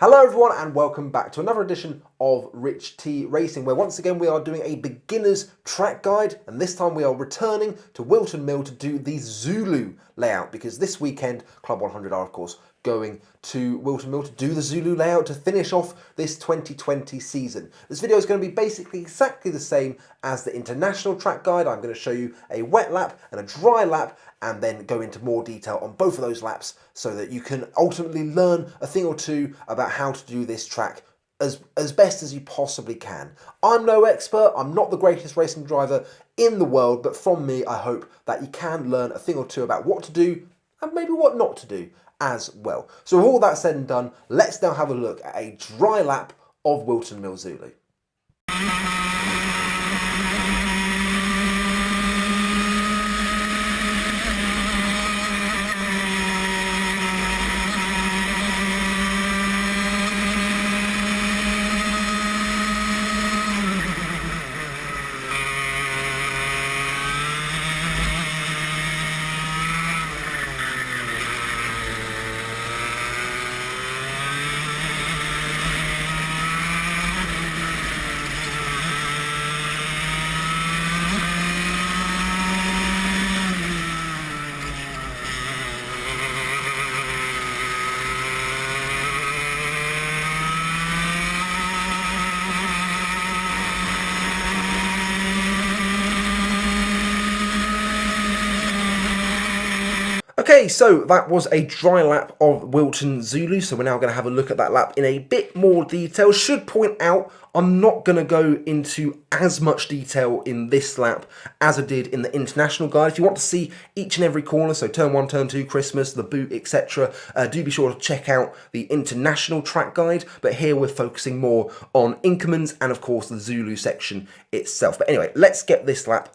Hello everyone and welcome back to another edition of Rich T Racing, where once again we are doing a beginner's track guide, and this time we are returning to Whilton Mill to do the Zulu layout, because this weekend Club 100 are of course going to Whilton Mill to do the Zulu layout to finish off this 2020 season. This video is going to be basically exactly the same as the international track guide. I'm going to show you a wet lap and a dry lap, and then go into more detail on both of those laps so that you can ultimately learn a thing or two about how to do this track as best as you possibly can. I'm no expert, I'm not the greatest racing driver in the world, but from me I hope that you can learn a thing or two about what to do and maybe what not to do as well. So with all that said and done, let's now have a look at a dry lap of Whilton Mill Zulu. Okay, so that was a dry lap of Whilton Zulu, so we're now going to have a look at that lap in a bit more detail. Should point out, I'm not going to go into as much detail in this lap as I did in the international guide. If you want to see each and every corner, so turn 1, turn 2, Christmas, the boot, etc., do be sure to check out the international track guide, but here we're focusing more on Inkerman's and of course the Zulu section itself. But anyway, let's get this lap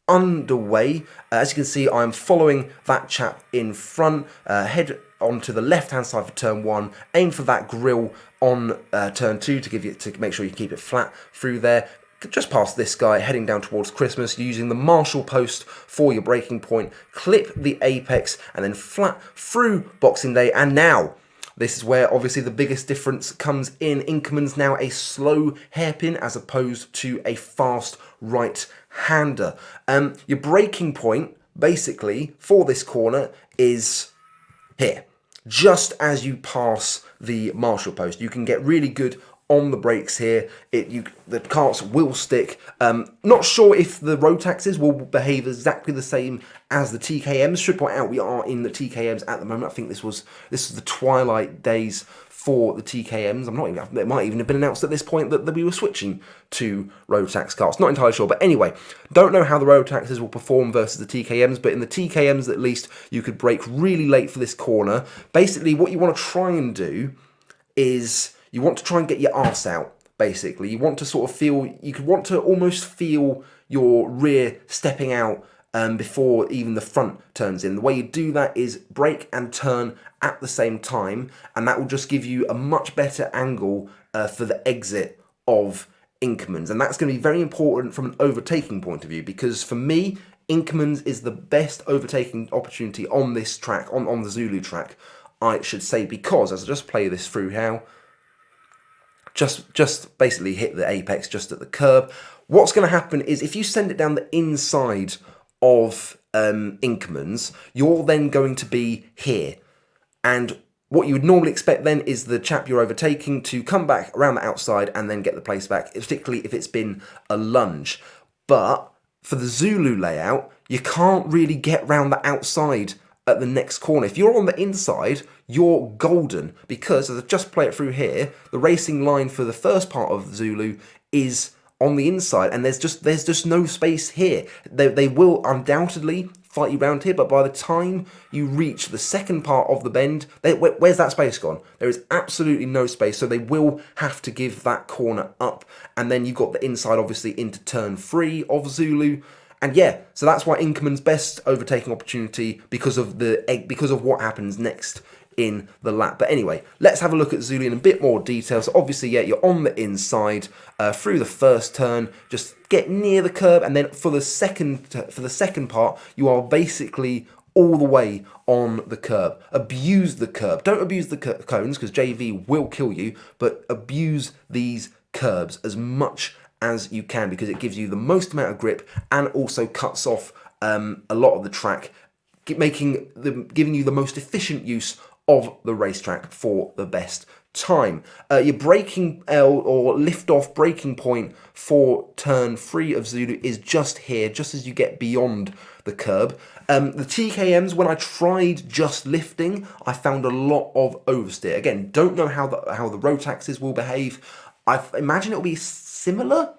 underway. As you can see, I'm following that chap in front, head onto the left hand side for turn 1, aim for that grill on turn 2 to make sure you keep it flat through there. Just past this guy, heading down towards Christmas, using the Marshall post for your braking point, clip the apex and then flat through Boxing Day. And now this is where obviously the biggest difference comes in. Inkerman's now a slow hairpin as opposed to a fast right-hander. Your braking point, basically, for this corner is here. Just as you pass the Marshall post, you can get really good on the brakes here. The carts will stick. Not sure if the Rotaxes will behave exactly the same as the TKMs. Should point out we are in the TKMs at the moment. I think this was the twilight days for the TKMs. It might even have been announced at this point that we were switching to Rotax carts. Not entirely sure, but anyway, don't know how the Rotaxes will perform versus the TKMs, but in the TKMs at least you could brake really late for this corner. Basically, what you want to try and do is you want to try and get your arse out, basically. You want to sort of want to almost feel your rear stepping out before even the front turns in. The way you do that is brake and turn at the same time, and that will just give you a much better angle for the exit of Inkerman's. And that's going to be very important from an overtaking point of view, because for me, Inkerman's is the best overtaking opportunity on this track, on the Zulu track, I should say, because as I just play this through now, just basically hit the apex just at the curb. What's going to happen is if you send it down the inside of Inkerman's, you're then going to be here. And what you would normally expect then is the chap you're overtaking to come back around the outside and then get the place back, particularly if it's been a lunge. But for the Zulu layout, you can't really get round the outside at the next corner. If you're on the inside, you're golden, because as I just play it through here, the racing line for the first part of Zulu is on the inside, and there's just no space here. They will undoubtedly fight you round here, but by the time you reach the second part of the bend, where's that space gone? There is absolutely no space, so they will have to give that corner up, and then you've got the inside obviously into turn 3 of Zulu. And yeah, so that's why Inkerman's best overtaking opportunity, because of what happens next in the lap. But anyway, let's have a look at Zulu in a bit more detail. So obviously, yeah, you're on the inside through the first turn, just get near the curb, and then for the second part, you are basically all the way on the curb. Abuse the curb. Don't abuse the cones because JV will kill you, but abuse these curbs as much as you can because it gives you the most amount of grip and also cuts off a lot of the track, giving you the most efficient use of the racetrack for the best time. Your braking or lift-off braking point for turn 3 of Zulu is just here, just as you get beyond the curb. The TKMs, when I tried just lifting, I found a lot of oversteer. Again, don't know how the Rotaxes will behave. I imagine it'll be similar,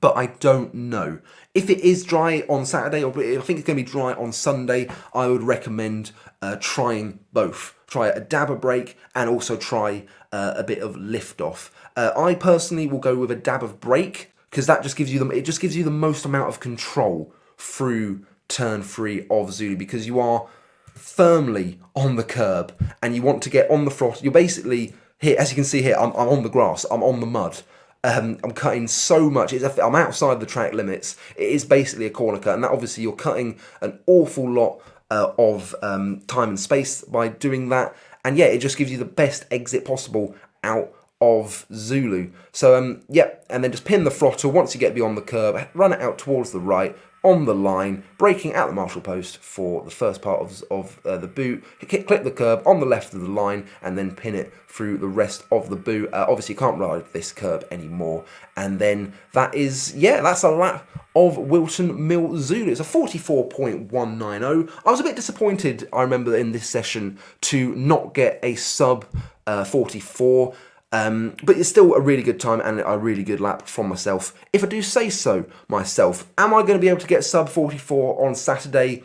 but I don't know. If it is dry on Saturday, or I think it's going to be dry on Sunday, I would recommend trying both. Try a dabber brake and also try a bit of lift off. I personally will go with a dab of brake because that just gives you the most amount of control through turn 3 of Zulu because you are firmly on the curb and you want to get on the throttle. You're basically here, as you can see here, I'm on the grass, I'm on the mud. I'm cutting so much. I'm outside the track limits. It is basically a corner cut, and that obviously you're cutting an awful lot of time and space by doing that. And yeah, it just gives you the best exit possible out of Zulu. So and then just pin the throttle once you get beyond the curb, run it out towards the right, on the line, braking at the marshal post for the first part of the boot, click the curb on the left of the line and then pin it through the rest of the boot. Obviously you can't ride this curb anymore. And then that's a lap of Whilton Mill Zulu. It's a 44.190. I was a bit disappointed, I remember in this session, to not get a sub 44. But it's still a really good time and a really good lap from myself, if I do say so myself. Am I going to be able to get sub 44 on Saturday?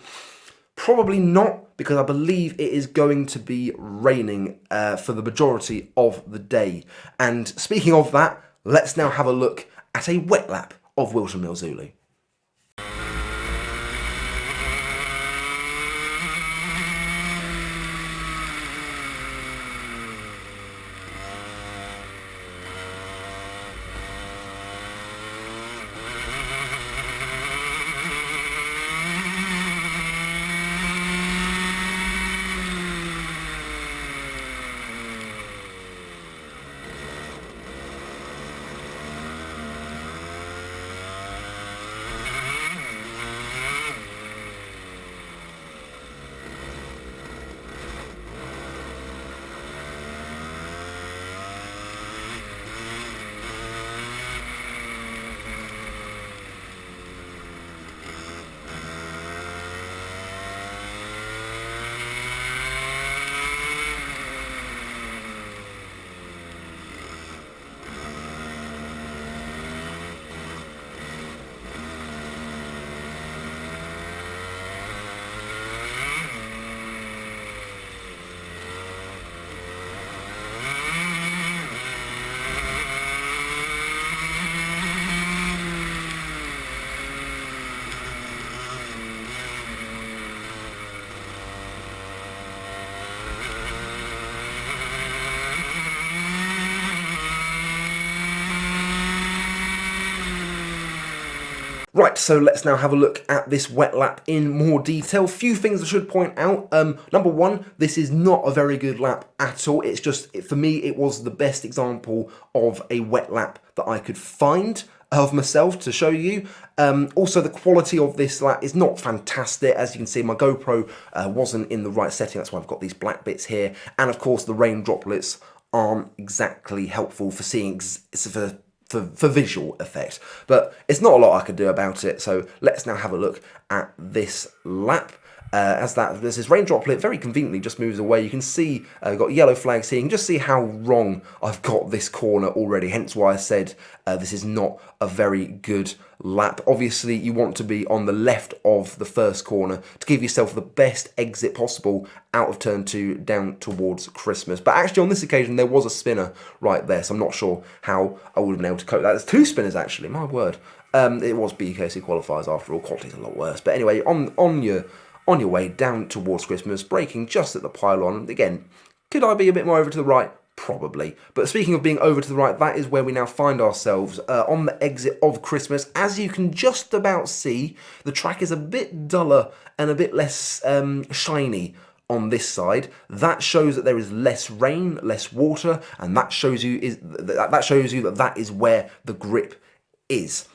Probably not, because I believe it is going to be raining for the majority of the day. And speaking of that, let's now have a look at a wet lap of Whilton Mill Zulu. Right, so let's now have a look at this wet lap in more detail. Few things I should point out. Number one, this is not a very good lap at all. It's just, for me, it was the best example of a wet lap that I could find of myself to show you. Also, the quality of this lap is not fantastic. As you can see, my GoPro wasn't in the right setting. That's why I've got these black bits here. And of course, the rain droplets aren't exactly helpful for seeing, for visual effect, but it's not a lot I could do about it. So let's now have a look at this lap. As there's this rain droplet very conveniently just moves away. You can see I've got yellow flags here. You can just see how wrong I've got this corner already, hence why I said this is not a very good lap. Obviously you want to be on the left of the first corner to give yourself the best exit possible out of turn 2 down towards Christmas. But actually on this occasion there was a spinner right there, so I'm not sure how I would have been able to cope. There's 2 spinners actually, my word. It was BKC qualifiers after all. Quality's a lot worse. But anyway, on your way down towards Christmas, braking just at the pylon. Again, could I be a bit more over to the right? Probably. But speaking of being over to the right, that is where we now find ourselves on the exit of Christmas. As you can just about see, the track is a bit duller and a bit less shiny on this side. That shows that there is less rain, less water, and that shows you that is where the grip is.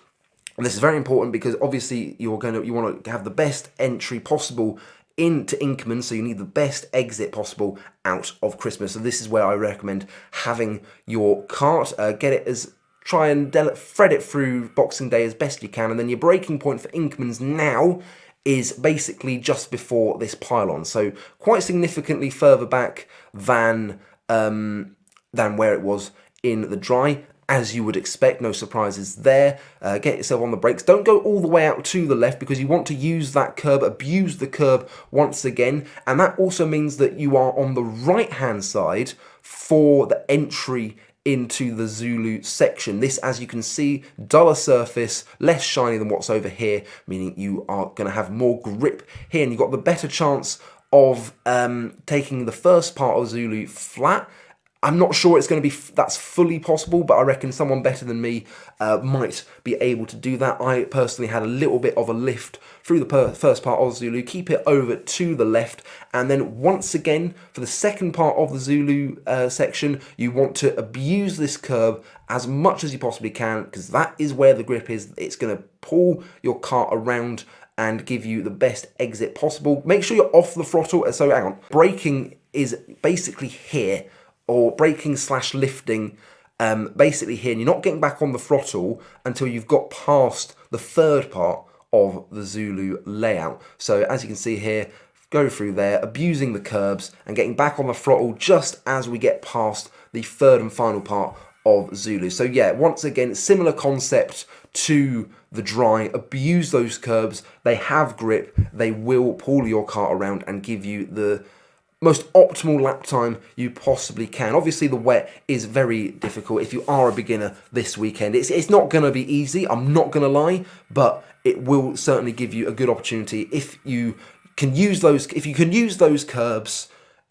And this is very important because obviously you want to have the best entry possible into Inkerman, so you need the best exit possible out of Christmas. So this is where I recommend having your cart. Try and thread it through Boxing Day as best you can, and then your breaking point for Inkerman's now is basically just before this pylon, so quite significantly further back than where it was in the dry. As you would expect, no surprises there. Get yourself on the brakes. Don't go all the way out to the left because you want to use that curb, abuse the curb once again. And that also means that you are on the right-hand side for the entry into the Zulu section. This, as you can see, duller surface, less shiny than what's over here, meaning you are going to have more grip here. And you've got the better chance of taking the first part of Zulu flat. I'm not sure it's going to be that's fully possible, but I reckon someone better than me might be able to do that. I personally had a little bit of a lift through the first part of Zulu, keep it over to the left, and then once again, for the second part of the Zulu section, you want to abuse this curb as much as you possibly can, because that is where the grip is. It's going to pull your cart around and give you the best exit possible. Make sure you're off the throttle. So hang on, braking is basically here, or braking / lifting basically here, and you're not getting back on the throttle until you've got past the third part of the Zulu layout. So as you can see here, go through there, abusing the curbs and getting back on the throttle just as we get past the third and final part of Zulu. So yeah, once again, similar concept to the dry. Abuse those curbs, they have grip, they will pull your cart around and give you the most optimal lap time you possibly can. Obviously the wet is very difficult if you are a beginner this weekend. It's not going to be easy, I'm not going to lie, but it will certainly give you a good opportunity. If you can use those curbs,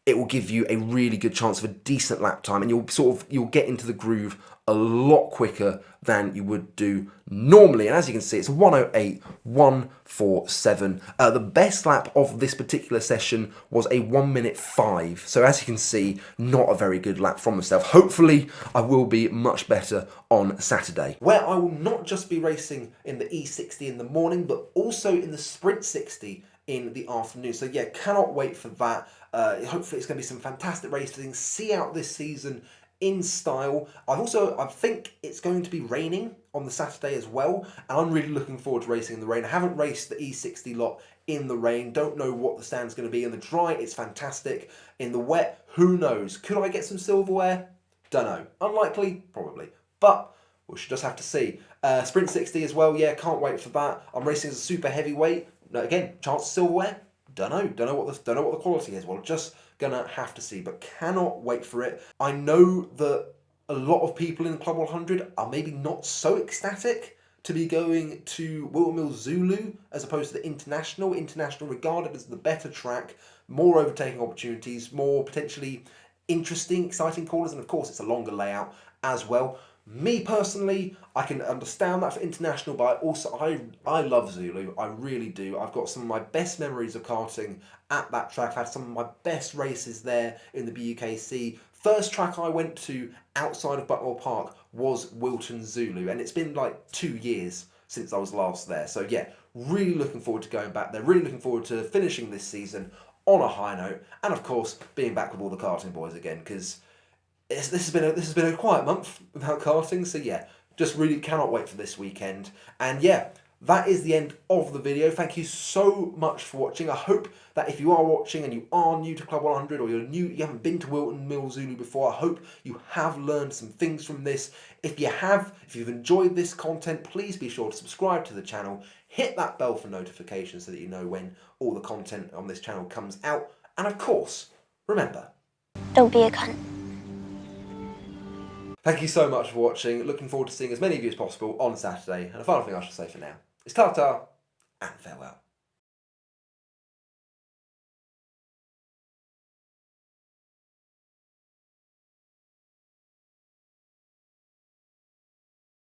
it will give you a really good chance of a decent lap time, and you'll get into the groove a lot quicker than you would do normally. And as you can see, it's a 1:08.147. The best lap of this particular session was a 1:05. So as you can see, not a very good lap from myself. Hopefully, I will be much better on Saturday, where I will not just be racing in the E60 in the morning, but also in the Sprint 60 in the afternoon. So yeah, cannot wait for that. Hopefully it's going to be some fantastic racing. See out this season in style. I think it's going to be raining on the Saturday as well, and I'm really looking forward to racing in the rain. I haven't raced the E60 lot in the rain, don't know what the stand's going to be. In the dry, it's fantastic. In the wet, who knows? Could I get some silverware? Don't know. Unlikely? Probably. But we should just have to see. Sprint 60 as well, yeah, can't wait for that. I'm racing as a super heavyweight. Again, chance of silverware? Don't know what the quality is. Well, just gonna have to see, but cannot wait for it. I know that a lot of people in Club 100 are maybe not so ecstatic to be going to Whilton Mill Zulu as opposed to the International. International regarded as the better track, more overtaking opportunities, more potentially interesting, exciting corners, and of course it's a longer layout as well. Me personally, I can understand that for International, but I love Zulu, I really do. I've got some of my best memories of karting at that track. I've had some of my best races there in the BUKC. First track I went to outside of Bucknell Park was Whilton Zulu, and it's been like 2 years since I was last there. So yeah, really looking forward to going back there, really looking forward to finishing this season on a high note, and of course being back with all the karting boys again, because this has been a quiet month without karting. So yeah, just really cannot wait for this weekend. And yeah, that is the end of the video. Thank you so much for watching. I hope that if you are watching and you are new to Club 100, or you haven't been to Whilton Mill Zulu before, I hope you have learned some things from this. If you've enjoyed this content, please be sure to subscribe to the channel, hit that bell for notifications so that you know when all the content on this channel comes out. And of course, remember, don't be a cunt. Thank you so much for watching. Looking forward to seeing as many of you as possible on Saturday. And the final thing I should say for now is ta-ta and farewell.